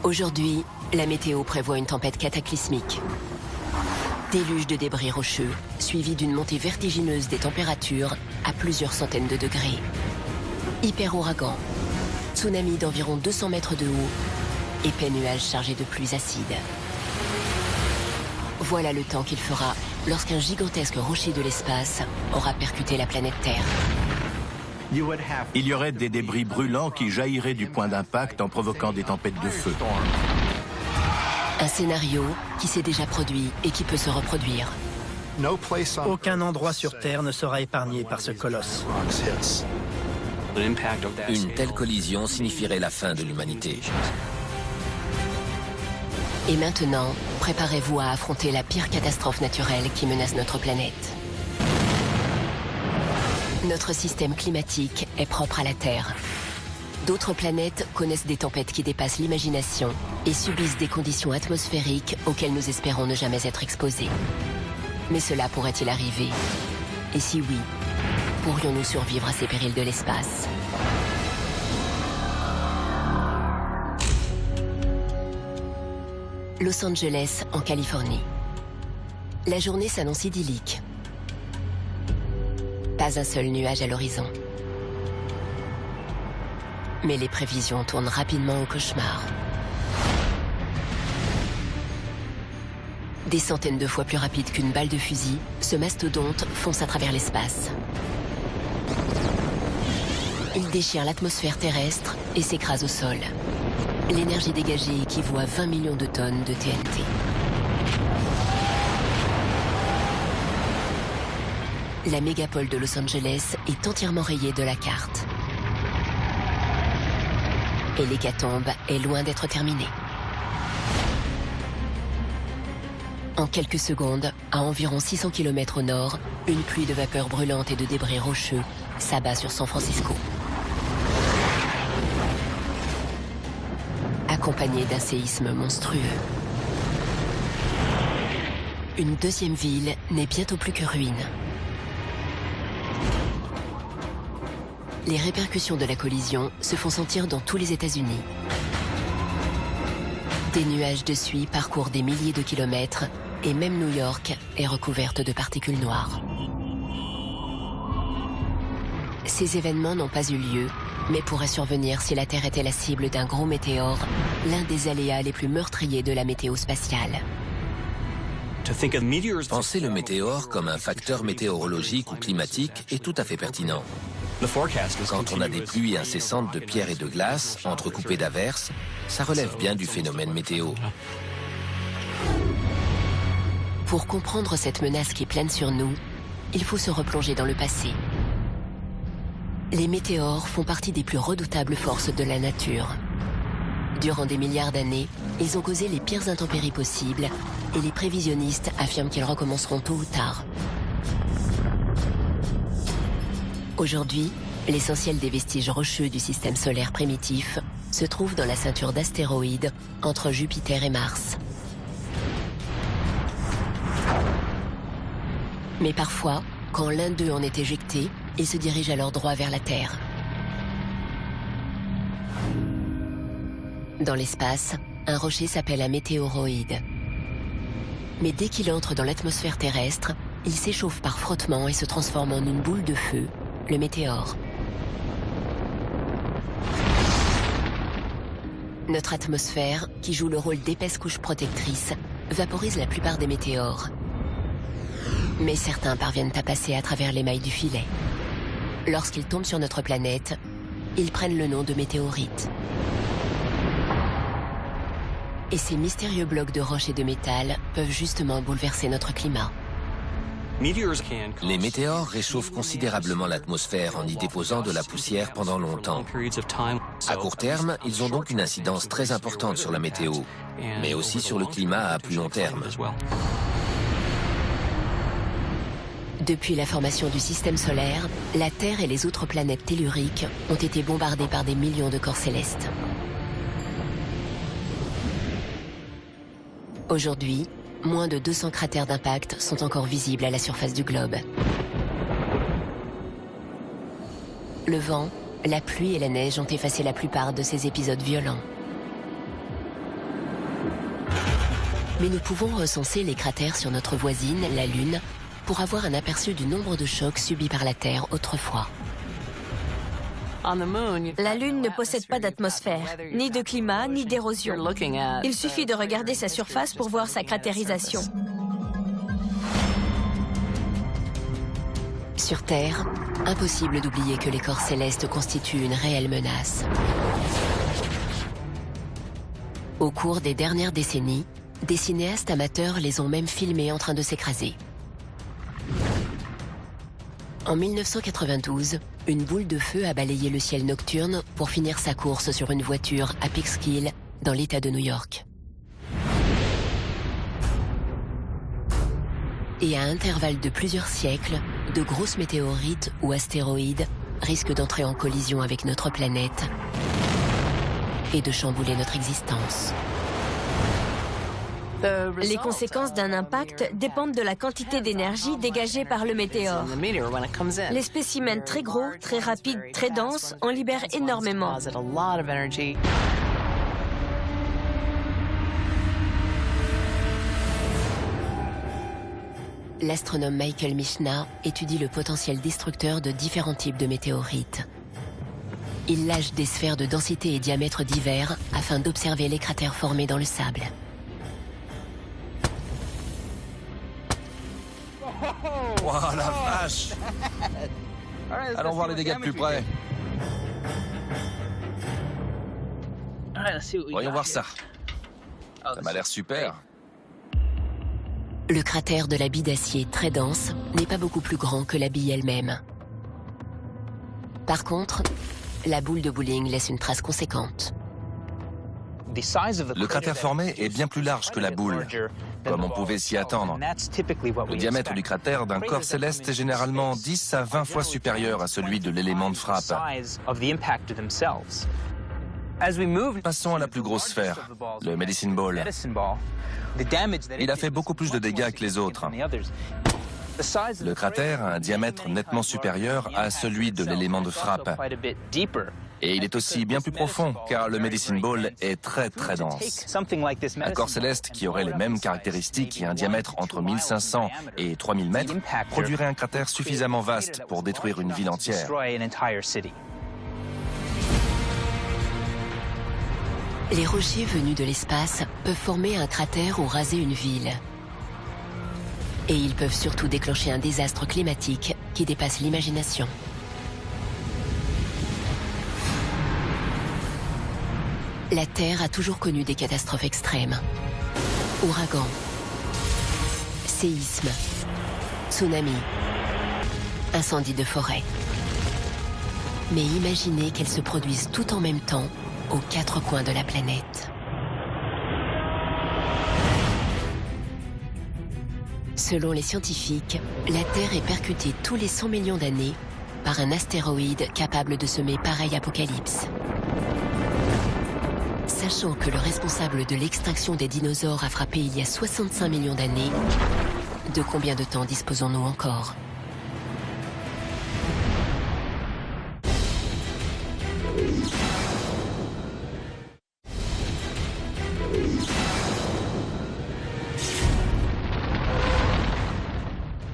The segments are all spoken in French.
Aujourd'hui, la météo prévoit une tempête cataclysmique. Déluge de débris rocheux, suivi d'une montée vertigineuse des températures à plusieurs centaines de degrés. Hyper-ouragan, tsunami d'environ 200 mètres de haut, épais nuages chargés de pluies acides. Voilà le temps qu'il fera lorsqu'un gigantesque rocher de l'espace aura percuté la planète Terre. Il y aurait des débris brûlants qui jailliraient du point d'impact en provoquant des tempêtes de feu. Un scénario qui s'est déjà produit et qui peut se reproduire. Aucun endroit sur Terre ne sera épargné par ce colosse. Une telle collision signifierait la fin de l'humanité. Et maintenant, préparez-vous à affronter la pire catastrophe naturelle qui menace notre planète. Notre système climatique est propre à la Terre. D'autres planètes connaissent des tempêtes qui dépassent l'imagination et subissent des conditions atmosphériques auxquelles nous espérons ne jamais être exposés. Mais cela pourrait-il arriver? Et si oui, pourrions-nous survivre à ces périls de l'espace? Los Angeles, en Californie. La journée s'annonce idyllique. Pas un seul nuage à l'horizon. Mais les prévisions tournent rapidement au cauchemar. Des centaines de fois plus rapide qu'une balle de fusil, ce mastodonte fonce à travers l'espace. Il déchire l'atmosphère terrestre et s'écrase au sol. L'énergie dégagée équivaut à 20 millions de tonnes de TNT. La mégapole de Los Angeles est entièrement rayée de la carte. Et l'hécatombe est loin d'être terminée. En quelques secondes, à environ 600 km au nord, une pluie de vapeur brûlante et de débris rocheux s'abat sur San Francisco. Accompagné d'un séisme monstrueux. Une deuxième ville n'est bientôt plus que ruine. Les répercussions de la collision se font sentir dans tous les États-Unis. Des nuages de suie parcourent des milliers de kilomètres et même New York est recouverte de particules noires. Ces événements n'ont pas eu lieu, mais pourraient survenir si la Terre était la cible d'un gros météore, l'un des aléas les plus meurtriers de la météo spatiale. Penser le météore comme un facteur météorologique ou climatique est tout à fait pertinent. Quand on a des pluies incessantes de pierres et de glace, entrecoupées d'averses, ça relève bien du phénomène météo. Pour comprendre cette menace qui plane sur nous, il faut se replonger dans le passé. Les météores font partie des plus redoutables forces de la nature. Durant des milliards d'années, ils ont causé les pires intempéries possibles et les prévisionnistes affirment qu'ils recommenceront tôt ou tard. Aujourd'hui, l'essentiel des vestiges rocheux du système solaire primitif se trouve dans la ceinture d'astéroïdes entre Jupiter et Mars. Mais parfois, quand l'un d'eux en est éjecté, il se dirige alors droit vers la Terre. Dans l'espace, un rocher s'appelle un météoroïde. Mais dès qu'il entre dans l'atmosphère terrestre, il s'échauffe par frottement et se transforme en une boule de feu, le météore. Notre atmosphère, qui joue le rôle d'épaisse couche protectrice, vaporise la plupart des météores. Mais certains parviennent à passer à travers les mailles du filet. Lorsqu'ils tombent sur notre planète, ils prennent le nom de météorites. Et ces mystérieux blocs de roches et de métal peuvent justement bouleverser notre climat. Les météores réchauffent considérablement l'atmosphère en y déposant de la poussière pendant longtemps. À court terme, ils ont donc une incidence très importante sur la météo, mais aussi sur le climat à plus long terme. Depuis la formation du système solaire, la Terre et les autres planètes telluriques ont été bombardées par des millions de corps célestes. Aujourd'hui, moins de 200 cratères d'impact sont encore visibles à la surface du globe. Le vent, la pluie et la neige ont effacé la plupart de ces épisodes violents. Mais nous pouvons recenser les cratères sur notre voisine, la Lune, pour avoir un aperçu du nombre de chocs subis par la Terre autrefois. La Lune ne possède pas d'atmosphère, ni de climat, ni d'érosion. Il suffit de regarder sa surface pour voir sa cratérisation. Sur Terre, impossible d'oublier que les corps célestes constituent une réelle menace. Au cours des dernières décennies, des cinéastes amateurs les ont même filmés en train de s'écraser. En 1992, une boule de feu a balayé le ciel nocturne pour finir sa course sur une voiture à Peekskill, dans l'État de New York. Et à intervalles de plusieurs siècles, de grosses météorites ou astéroïdes risquent d'entrer en collision avec notre planète et de chambouler notre existence. Les conséquences d'un impact dépendent de la quantité d'énergie dégagée par le météore. Les spécimens très gros, très rapides, très denses en libèrent énormément. L'astronome Michael Michna étudie le potentiel destructeur de différents types de météorites. Il lâche des sphères de densité et diamètre divers afin d'observer les cratères formés dans le sable. Oh la vache! Allons voir les dégâts de plus près. Voyons voir ça. Ça m'a l'air super. Le cratère de la bille d'acier, très dense, n'est pas beaucoup plus grand que la bille elle-même. Par contre, la boule de bowling laisse une trace conséquente. Le cratère formé est bien plus large que la boule, comme on pouvait s'y attendre. Le diamètre du cratère d'un corps céleste est généralement 10 à 20 fois supérieur à celui de l'élément de frappe. Passons à la plus grosse sphère, le Medicine Ball. Il a fait beaucoup plus de dégâts que les autres. Le cratère a un diamètre nettement supérieur à celui de l'élément de frappe. Et il est aussi bien plus profond, car le Medicine Ball est très très dense. Un corps céleste qui aurait les mêmes caractéristiques et un diamètre entre 1500 et 3000 mètres produirait un cratère suffisamment vaste pour détruire une ville entière. Les rochers venus de l'espace peuvent former un cratère ou raser une ville. Et ils peuvent surtout déclencher un désastre climatique qui dépasse l'imagination. La Terre a toujours connu des catastrophes extrêmes. Ouragans, séismes, tsunamis, incendies de forêt. Mais imaginez qu'elles se produisent tout en même temps aux quatre coins de la planète. Selon les scientifiques, la Terre est percutée tous les 100 millions d'années par un astéroïde capable de semer pareil apocalypse. Sachant que le responsable de l'extinction des dinosaures a frappé il y a 65 millions d'années, de combien de temps disposons-nous encore ?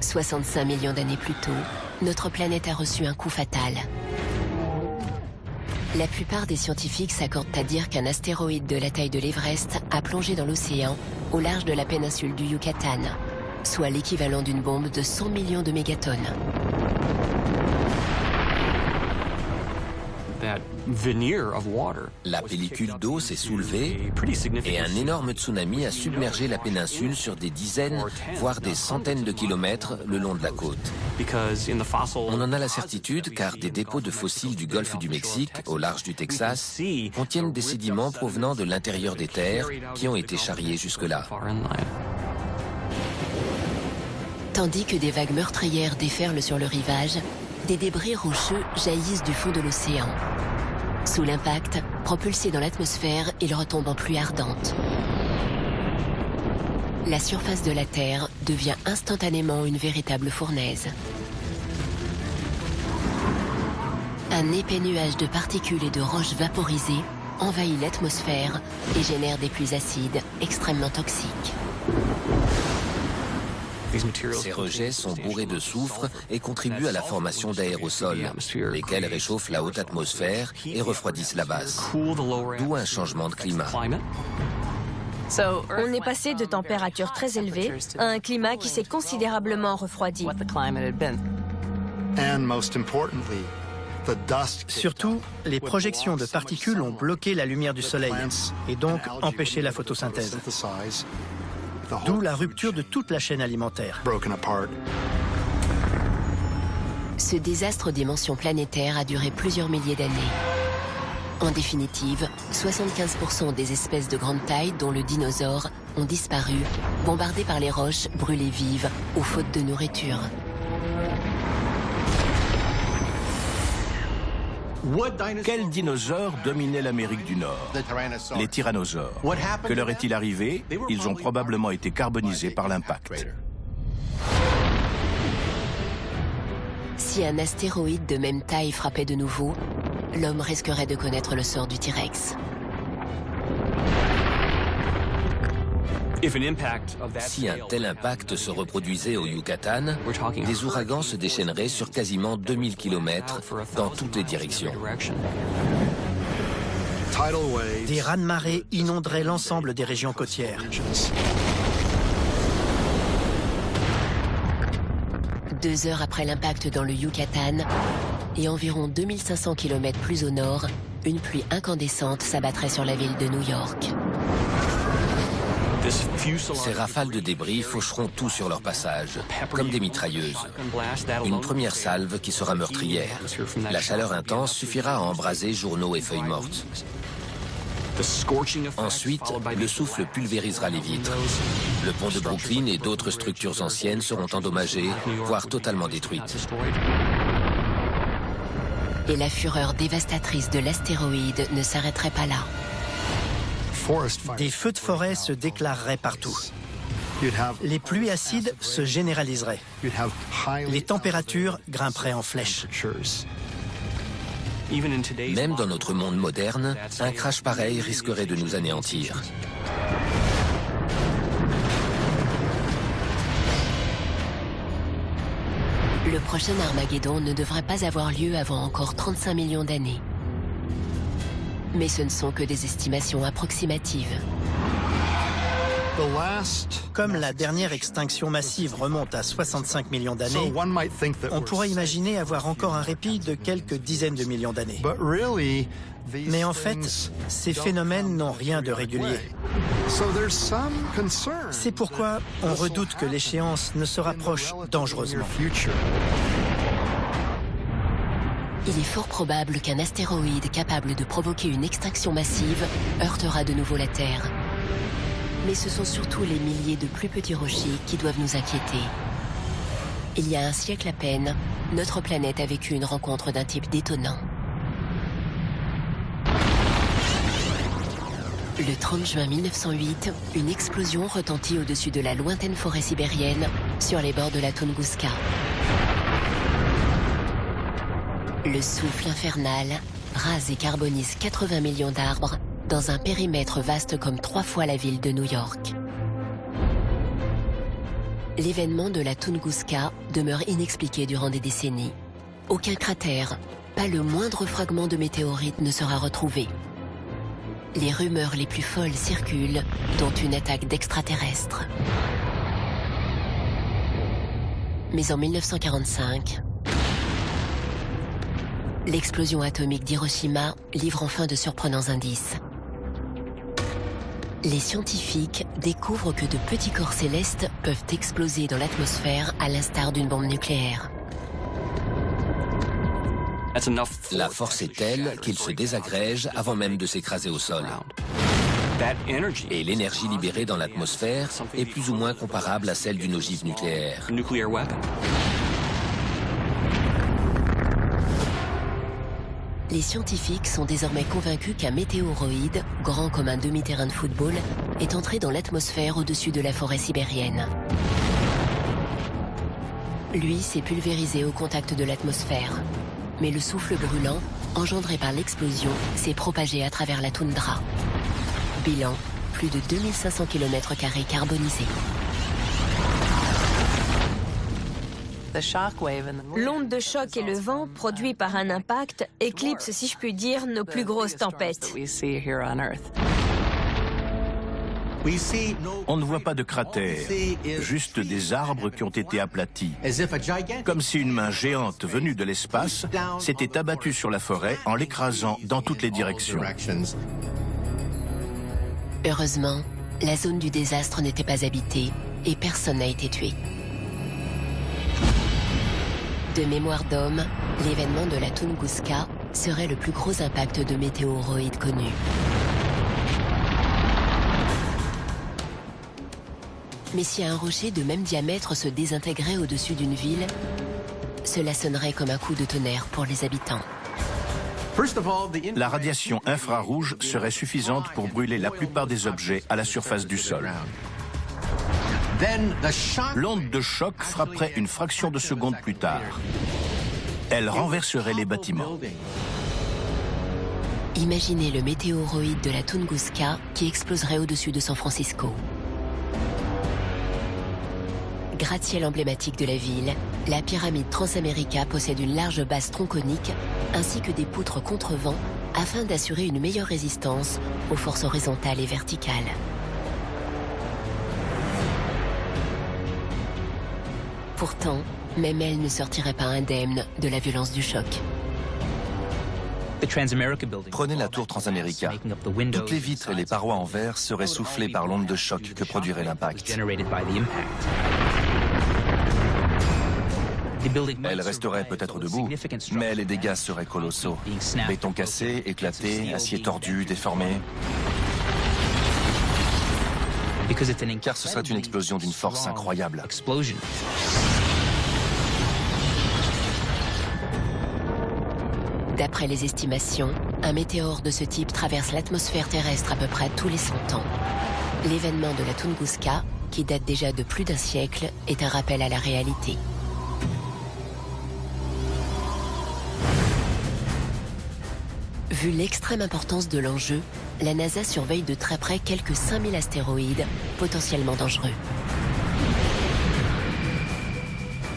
« 65 millions d'années plus tôt, notre planète a reçu un coup fatal. La plupart des scientifiques s'accordent à dire qu'un astéroïde de la taille de l'Everest a plongé dans l'océan au large de la péninsule du Yucatan, soit l'équivalent d'une bombe de 100 millions de mégatonnes. La pellicule d'eau s'est soulevée et un énorme tsunami a submergé la péninsule sur des dizaines, voire des centaines de kilomètres le long de la côte. On en a la certitude car des dépôts de fossiles du golfe du Mexique, au large du Texas, contiennent des sédiments provenant de l'intérieur des terres qui ont été charriés jusque-là. Tandis que des vagues meurtrières déferlent sur le rivage, des débris rocheux jaillissent du fond de l'océan. Sous l'impact, propulsés dans l'atmosphère, ils retombent en pluie ardente. La surface de la Terre devient instantanément une véritable fournaise. Un épais nuage de particules et de roches vaporisées envahit l'atmosphère et génère des pluies acides extrêmement toxiques. Ces rejets sont bourrés de soufre et contribuent à la formation d'aérosols, lesquels réchauffent la haute atmosphère et refroidissent la basse. D'où un changement de climat. On est passé de températures très élevées à un climat qui s'est considérablement refroidi. Surtout, les projections de particules ont bloqué la lumière du soleil et donc empêché la photosynthèse. D'où la rupture de toute la chaîne alimentaire. Ce désastre aux dimensions planétaires a duré plusieurs milliers d'années. En définitive, 75% des espèces de grande taille, dont le dinosaure, ont disparu, bombardées par les roches, brûlées vives ou faute de nourriture. Quel dinosaure dominait l'Amérique du Nord? Les tyrannosaures. Que leur est-il arrivé? Ils ont probablement été carbonisés par l'impact. Si un astéroïde de même taille frappait de nouveau, l'homme risquerait de connaître le sort du T-Rex. Si un tel impact se reproduisait au Yucatan, des ouragans se déchaîneraient sur quasiment 2000 km dans toutes les directions. Des raz-de-marée inonderaient l'ensemble des régions côtières. 2 heures après l'impact dans le Yucatan, et environ 2500 km plus au nord, une pluie incandescente s'abattrait sur la ville de New York. Ces rafales de débris faucheront tout sur leur passage, comme des mitrailleuses. Une première salve qui sera meurtrière. La chaleur intense suffira à embraser journaux et feuilles mortes. Ensuite, le souffle pulvérisera les vitres. Le pont de Brooklyn et d'autres structures anciennes seront endommagées, voire totalement détruites. Et la fureur dévastatrice de l'astéroïde ne s'arrêterait pas là. Des feux de forêt se déclareraient partout. Les pluies acides se généraliseraient. Les températures grimperaient en flèche. Même dans notre monde moderne, un crash pareil risquerait de nous anéantir. Le prochain Armageddon ne devrait pas avoir lieu avant encore 35 millions d'années. Mais ce ne sont que des estimations approximatives. Comme la dernière extinction massive remonte à 65 millions d'années, on pourrait imaginer avoir encore un répit de quelques dizaines de millions d'années. Mais en fait, ces phénomènes n'ont rien de régulier. C'est pourquoi on redoute que l'échéance ne se rapproche dangereusement. Il est fort probable qu'un astéroïde capable de provoquer une extinction massive heurtera de nouveau la Terre. Mais ce sont surtout les milliers de plus petits rochers qui doivent nous inquiéter. Il y a un siècle à peine, notre planète a vécu une rencontre d'un type détonnant. Le 30 juin 1908, une explosion retentit au-dessus de la lointaine forêt sibérienne, sur les bords de la Tunguska. Le souffle infernal rase et carbonise 80 millions d'arbres dans un périmètre vaste comme 3 fois la ville de New York. L'événement de la Tunguska demeure inexpliqué durant des décennies. Aucun cratère, pas le moindre fragment de météorite ne sera retrouvé. Les rumeurs les plus folles circulent, dont une attaque d'extraterrestres. Mais en 1945, l'explosion atomique d'Hiroshima livre enfin de surprenants indices. Les scientifiques découvrent que de petits corps célestes peuvent exploser dans l'atmosphère à l'instar d'une bombe nucléaire. La force est telle qu'ils se désagrègent avant même de s'écraser au sol. Et l'énergie libérée dans l'atmosphère est plus ou moins comparable à celle d'une ogive nucléaire. Les scientifiques sont désormais convaincus qu'un météoroïde, grand comme un demi-terrain de football, est entré dans l'atmosphère au-dessus de la forêt sibérienne. Lui s'est pulvérisé au contact de l'atmosphère. Mais le souffle brûlant, engendré par l'explosion, s'est propagé à travers la toundra. Bilan, plus de 2500 km² carbonisés. L'onde de choc et le vent produits par un impact éclipsent, si je puis dire, nos plus grosses tempêtes. On ne voit pas de cratères, juste des arbres qui ont été aplatis. Comme si une main géante venue de l'espace s'était abattue sur la forêt en l'écrasant dans toutes les directions. Heureusement, la zone du désastre n'était pas habitée et personne n'a été tué. De mémoire d'homme, l'événement de la Tunguska serait le plus gros impact de météoroïdes connu. Mais si un rocher de même diamètre se désintégrait au-dessus d'une ville, cela sonnerait comme un coup de tonnerre pour les habitants. La radiation infrarouge serait suffisante pour brûler la plupart des objets à la surface du sol. L'onde de choc frapperait une fraction de seconde plus tard. Elle renverserait les bâtiments. Imaginez le météoroïde de la Tunguska qui exploserait au-dessus de San Francisco. Gratte-ciel emblématique de la ville, la pyramide Transamerica possède une large base tronconique ainsi que des poutres contre-vent afin d'assurer une meilleure résistance aux forces horizontales et verticales. Pourtant, même elle ne sortirait pas indemne de la violence du choc. Prenez la tour Transamerica. Toutes les vitres et les parois en verre seraient soufflées par l'onde de choc que produirait l'impact. Elle resterait peut-être debout, mais les dégâts seraient colossaux. Béton cassé, éclaté, acier tordu, déformé. Car ce serait une explosion d'une force incroyable. D'après les estimations, un météore de ce type traverse l'atmosphère terrestre à peu près tous les 100 ans. L'événement de la Tunguska, qui date déjà de plus d'un siècle, est un rappel à la réalité. Vu l'extrême importance de l'enjeu, la NASA surveille de très près quelques 5000 astéroïdes potentiellement dangereux.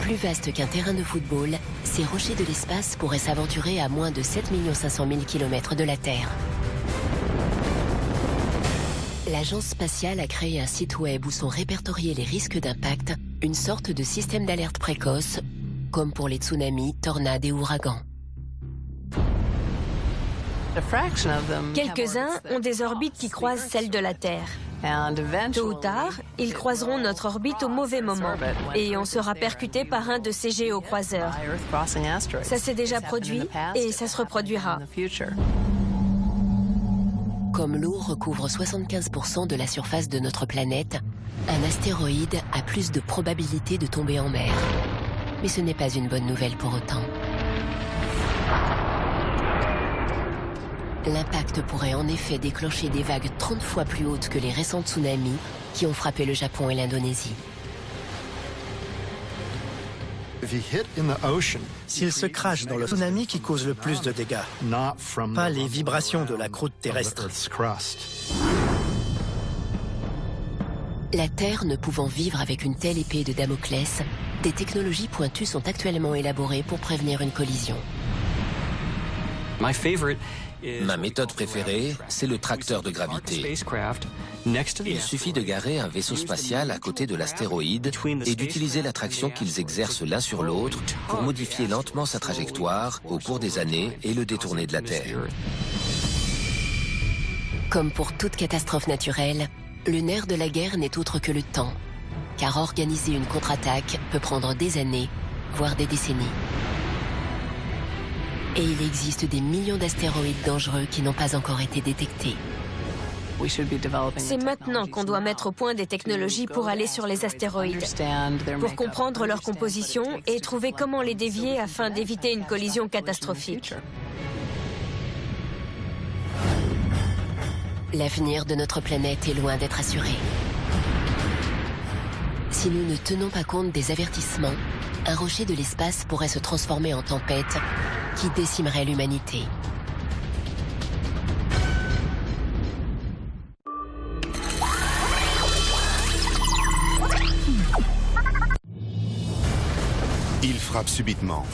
Plus vaste qu'un terrain de football, ces rochers de l'espace pourraient s'aventurer à moins de 7 500 000 km de la Terre. L'agence spatiale a créé un site web où sont répertoriés les risques d'impact, une sorte de système d'alerte précoce, comme pour les tsunamis, tornades et ouragans. Quelques-uns ont des orbites qui croisent celles de la Terre. Tôt ou tard, ils croiseront notre orbite au mauvais moment et on sera percuté par un de ces géocroiseurs. Ça s'est déjà produit et ça se reproduira. Comme l'eau recouvre 75% de la surface de notre planète, un astéroïde a plus de probabilité de tomber en mer. Mais ce n'est pas une bonne nouvelle pour autant. L'impact pourrait en effet déclencher des vagues 30 fois plus hautes que les récents tsunamis qui ont frappé le Japon et l'Indonésie. S'il se crache dans le tsunami qui cause le plus de dégâts, pas les vibrations de la croûte terrestre. La Terre ne pouvant vivre avec une telle épée de Damoclès, des technologies pointues sont actuellement élaborées pour prévenir une collision. Ma méthode préférée, c'est le tracteur de gravité. Il suffit de garer un vaisseau spatial à côté de l'astéroïde et d'utiliser l'attraction qu'ils exercent l'un sur l'autre pour modifier lentement sa trajectoire au cours des années et le détourner de la Terre. Comme pour toute catastrophe naturelle, le nerf de la guerre n'est autre que le temps, car organiser une contre-attaque peut prendre des années, voire des décennies. Et il existe des millions d'astéroïdes dangereux qui n'ont pas encore été détectés. C'est maintenant qu'on doit mettre au point des technologies pour aller sur les astéroïdes, pour comprendre leur composition et trouver comment les dévier afin d'éviter une collision catastrophique. L'avenir de notre planète est loin d'être assuré. Si nous ne tenons pas compte des avertissements, un rocher de l'espace pourrait se transformer en tempête qui décimerait l'humanité. Il frappe subitement.